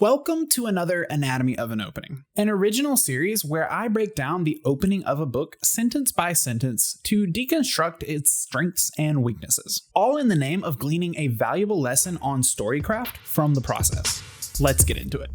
Welcome to another Anatomy of an Opening, an original series where I break down the opening of a book sentence by sentence to deconstruct its strengths and weaknesses, all in the name of gleaning a valuable lesson on storycraft from the process. Let's get into it.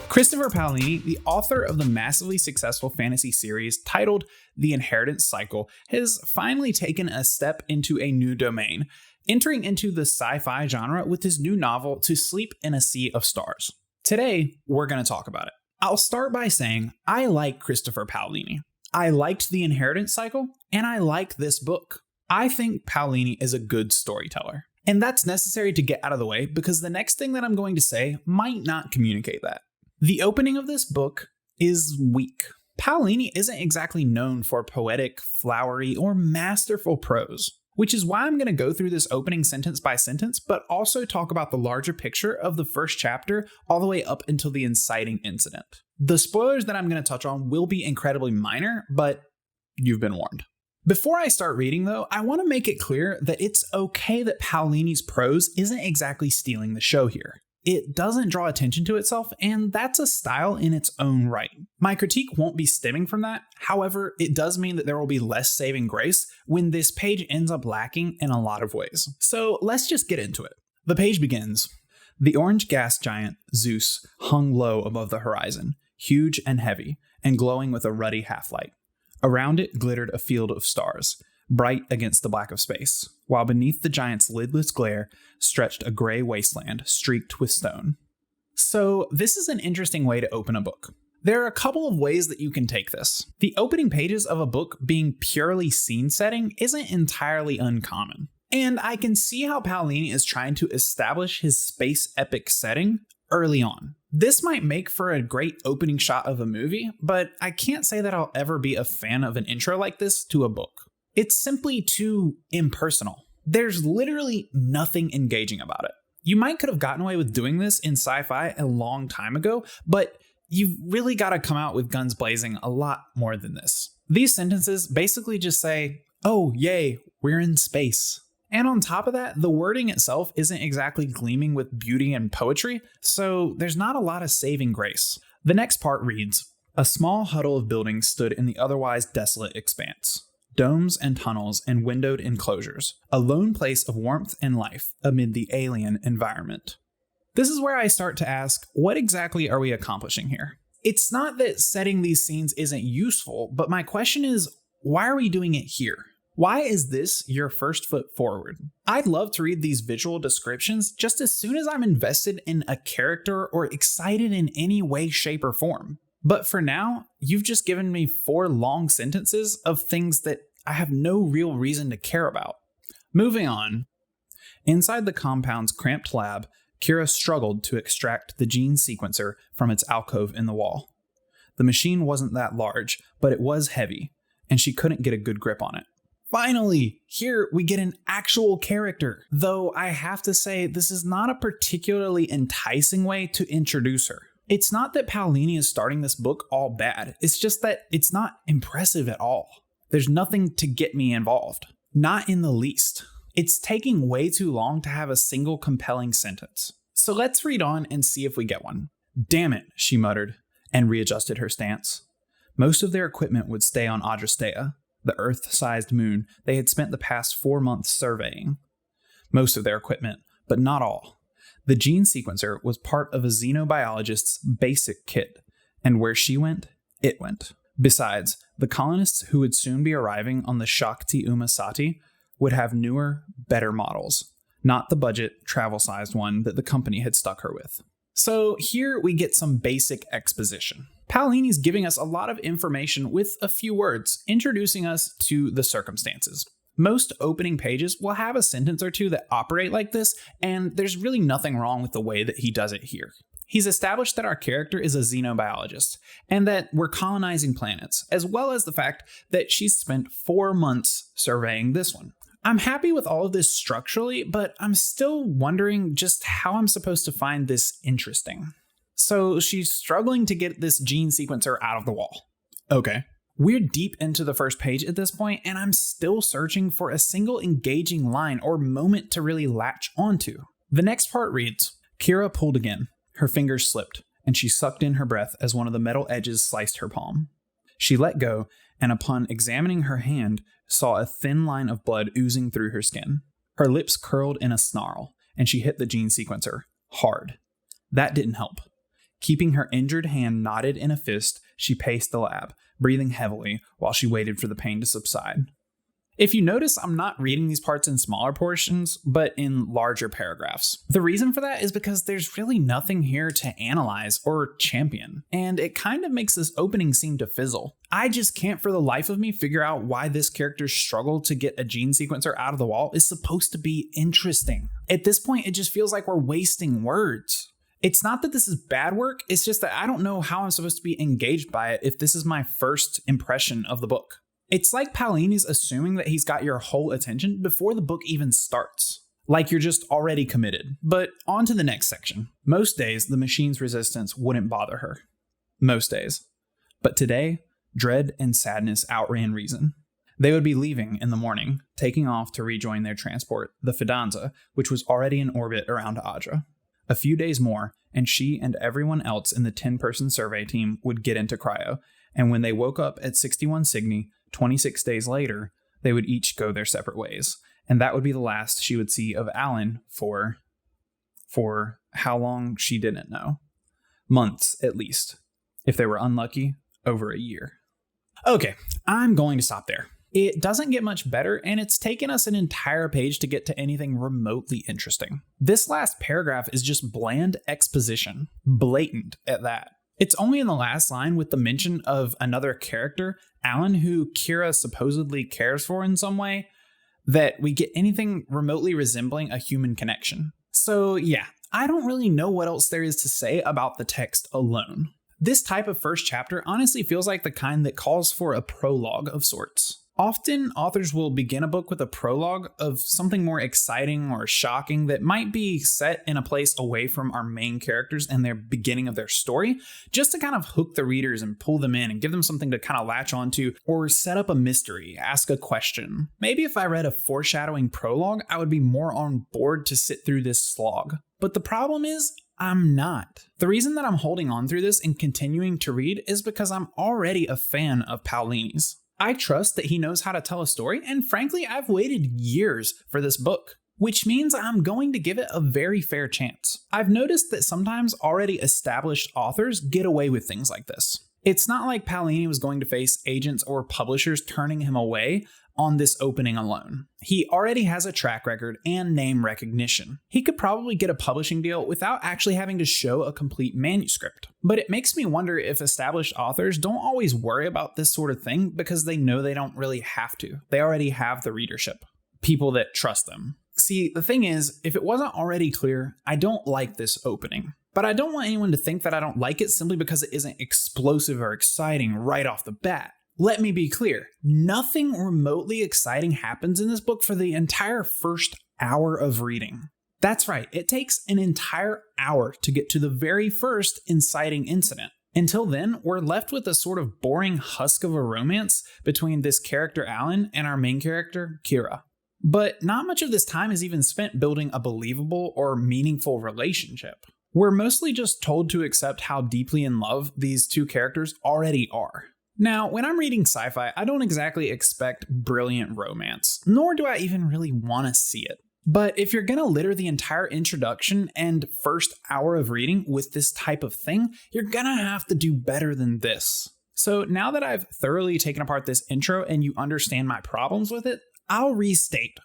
Christopher Paolini, the author of the massively successful fantasy series titled The Inheritance Cycle, has finally taken a step into a new domain, entering into the sci-fi genre with his new novel, To Sleep in a Sea of Stars. Today, we're going to talk about it. I'll start by saying I like Christopher Paolini. I liked The Inheritance Cycle, and I like this book. I think Paolini is a good storyteller. And that's necessary to get out of the way because the next thing that I'm going to say might not communicate that. The opening of this book is weak. Paolini isn't exactly known for poetic, flowery, or masterful prose, which is why I'm going to go through this opening sentence by sentence, but also talk about the larger picture of the first chapter all the way up until the inciting incident. The spoilers that I'm going to touch on will be incredibly minor, but you've been warned. Before I start reading, though, I want to make it clear that it's okay that Paolini's prose isn't exactly stealing the show here. It doesn't draw attention to itself, and that's a style in its own right. My critique won't be stemming from that. However, it does mean that there will be less saving grace when this page ends up lacking in a lot of ways. So let's just get into it. The page begins. The orange gas giant, Zeus, hung low above the horizon, huge and heavy, and glowing with a ruddy half-light. Around it glittered a field of stars, bright against the black of space, while beneath the giant's lidless glare stretched a gray wasteland streaked with stone. So this is an interesting way to open a book. There are a couple of ways that you can take this. The opening pages of a book being purely scene setting isn't entirely uncommon. And I can see how Paolini is trying to establish his space epic setting early on. This might make for a great opening shot of a movie, but I can't say that I'll ever be a fan of an intro like this to a book. It's simply too impersonal. There's literally nothing engaging about it. You might could have gotten away with doing this in sci-fi a long time ago, but you've really got to come out with guns blazing a lot more than this. These sentences basically just say, oh, yay, we're in space. And on top of that, the wording itself isn't exactly gleaming with beauty and poetry, so there's not a lot of saving grace. The next part reads, a small huddle of buildings stood in the otherwise desolate expanse. Domes and tunnels and windowed enclosures, a lone place of warmth and life amid the alien environment. This is where I start to ask, what exactly are we accomplishing here? It's not that setting these scenes isn't useful, but my question is, why are we doing it here? Why is this your first foot forward? I'd love to read these visual descriptions just as soon as I'm invested in a character or excited in any way, shape, or form. But for now, you've just given me 4 long sentences of things that I have no real reason to care about. Moving on. Inside the compound's cramped lab, Kira struggled to extract the gene sequencer from its alcove in the wall. The machine wasn't that large, but it was heavy, and she couldn't get a good grip on it. Finally, here we get an actual character, though I have to say this is not a particularly enticing way to introduce her. It's not that Paolini is starting this book all bad, it's just that it's not impressive at all. There's nothing to get me involved. Not in the least. It's taking way too long to have a single compelling sentence. So let's read on and see if we get one. Damn it, she muttered, and readjusted her stance. Most of their equipment would stay on Adrastea, the Earth-sized moon they had spent the past 4 months surveying. Most of their equipment, but not all. The gene sequencer was part of a xenobiologist's basic kit, and where she went, it went. Besides, the colonists who would soon be arriving on the Shakti Umasati would have newer, better models, not the budget, travel-sized one that the company had stuck her with. So here we get some basic exposition. Paolini's giving us a lot of information with a few words, introducing us to the circumstances. Most opening pages will have a sentence or two that operate like this, and there's really nothing wrong with the way that he does it here. He's established that our character is a xenobiologist, and that we're colonizing planets, as well as the fact that she's spent 4 months surveying this one. I'm happy with all of this structurally, but I'm still wondering just how I'm supposed to find this interesting. So she's struggling to get this gene sequencer out of the wall. Okay, We're deep into the first page at this point, and I'm still searching for a single engaging line or moment to really latch onto. The next part reads, Kira pulled again. Her fingers slipped, and she sucked in her breath as one of the metal edges sliced her palm. She let go, and upon examining her hand, saw a thin line of blood oozing through her skin. Her lips curled in a snarl, and she hit the gene sequencer hard. That didn't help. Keeping her injured hand knotted in a fist, she paced the lab, breathing heavily while she waited for the pain to subside. If you notice, I'm not reading these parts in smaller portions, but in larger paragraphs. The reason for that is because there's really nothing here to analyze or champion, and it kind of makes this opening seem to fizzle. I just can't for the life of me figure out why this character's struggle to get a gene sequencer out of the wall is supposed to be interesting. At this point, it just feels like we're wasting words. It's not that this is bad work, it's just that I don't know how I'm supposed to be engaged by it if this is my first impression of the book. It's like Paolini's assuming that he's got your whole attention before the book even starts. Like you're just already committed. But on to the next section. Most days, the machine's resistance wouldn't bother her. Most days. But today, dread and sadness outran reason. They would be leaving in the morning, taking off to rejoin their transport, the Fidanza, which was already in orbit around Adra. A few days more, and she and everyone else in the 10-person survey team would get into cryo, and when they woke up at 61 Cygni, 26 days later, they would each go their separate ways, and that would be the last she would see of Alan for how long she didn't know. Months, at least. If they were unlucky, over a year. Okay, I'm going to stop there. It doesn't get much better, and it's taken us an entire page to get to anything remotely interesting. This last paragraph is just bland exposition, blatant at that. It's only in the last line with the mention of another character, Alan, who Kira supposedly cares for in some way, that we get anything remotely resembling a human connection. So yeah, I don't really know what else there is to say about the text alone. This type of first chapter honestly feels like the kind that calls for a prologue of sorts. Often, authors will begin a book with a prologue of something more exciting or shocking that might be set in a place away from our main characters and their beginning of their story, just to kind of hook the readers and pull them in and give them something to kind of latch onto, or set up a mystery, ask a question. Maybe if I read a foreshadowing prologue, I would be more on board to sit through this slog. But the problem is, I'm not. The reason that I'm holding on through this and continuing to read is because I'm already a fan of Paolini's. I trust that he knows how to tell a story, and frankly, I've waited years for this book, which means I'm going to give it a very fair chance. I've noticed that sometimes already established authors get away with things like this. It's not like Paolini was going to face agents or publishers turning him away on this opening alone. He already has a track record and name recognition. He could probably get a publishing deal without actually having to show a complete manuscript. But it makes me wonder if established authors don't always worry about this sort of thing because they know they don't really have to. They already have the readership, people that trust them. See, the thing is, if it wasn't already clear, I don't like this opening. But I don't want anyone to think that I don't like it simply because it isn't explosive or exciting right off the bat. Let me be clear, nothing remotely exciting happens in this book for the entire first hour of reading. That's right, it takes an entire hour to get to the very first inciting incident. Until then, we're left with a sort of boring husk of a romance between this character Alan and our main character, Kira. But not much of this time is even spent building a believable or meaningful relationship. We're mostly just told to accept how deeply in love these two characters already are. Now, when I'm reading sci-fi, I don't exactly expect brilliant romance, nor do I even really want to see it. But if you're gonna litter the entire introduction and first hour of reading with this type of thing, you're gonna have to do better than this. So now that I've thoroughly taken apart this intro and you understand my problems with it, I'll restate.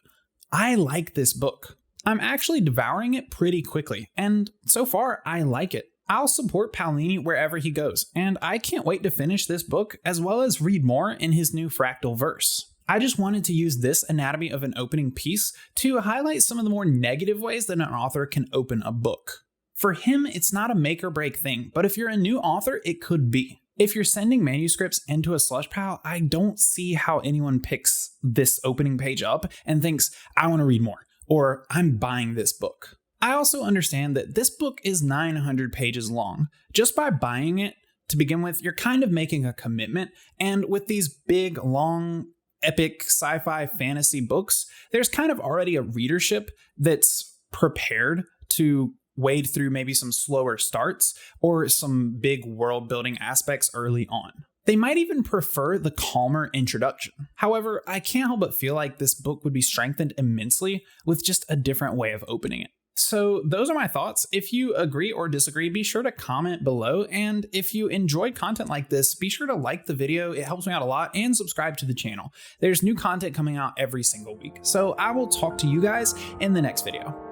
I like this book. I'm actually devouring it pretty quickly, and so far, I like it. I'll support Paolini wherever he goes, and I can't wait to finish this book as well as read more in his new fractal verse. I just wanted to use this anatomy of an opening piece to highlight some of the more negative ways that an author can open a book. For him, it's not a make or break thing, but if you're a new author, it could be. If you're sending manuscripts into a slush pile, I don't see how anyone picks this opening page up and thinks, I want to read more, or I'm buying this book. I also understand that this book is 900 pages long. Just by buying it to begin with, you're kind of making a commitment. And with these big, long, epic sci-fi fantasy books, there's kind of already a readership that's prepared to wade through maybe some slower starts or some big world building aspects early on. They might even prefer the calmer introduction. However, I can't help but feel like this book would be strengthened immensely with just a different way of opening it. So those are my thoughts. If you agree or disagree, be sure to comment below. And if you enjoy content like this, be sure to like the video. It helps me out a lot, and subscribe to the channel. There's new content coming out every single week. So I will talk to you guys in the next video.